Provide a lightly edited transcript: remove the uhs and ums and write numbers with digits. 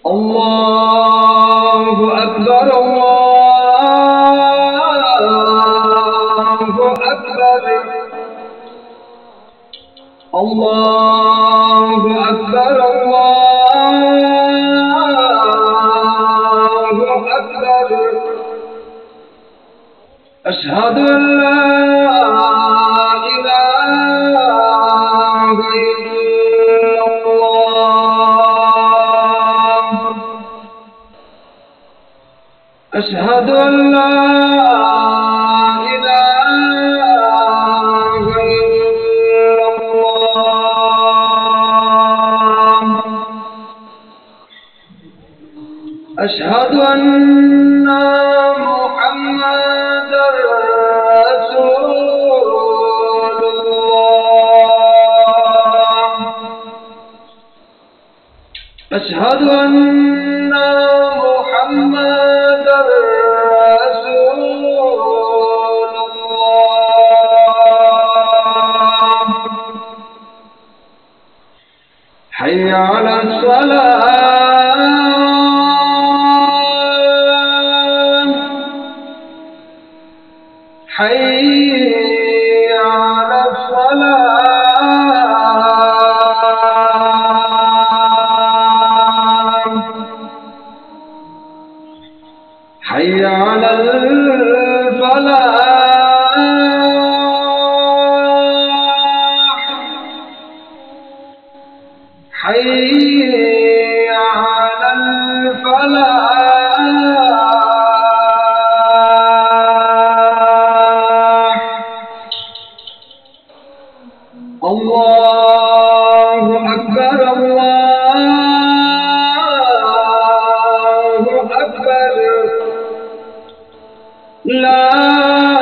الله أكبر الله أكبر الله أكبر الله أكبر أشهد أن لا إله إلا الله أشهد أن لا إله إلا الله أشهد أن محمدًا رسول الله أشهد أن محمدًا رسول الله حي على الصلاة حي على الصلاة حي على الفلاح حي على الفلاح الله أكبر الله أكبر لا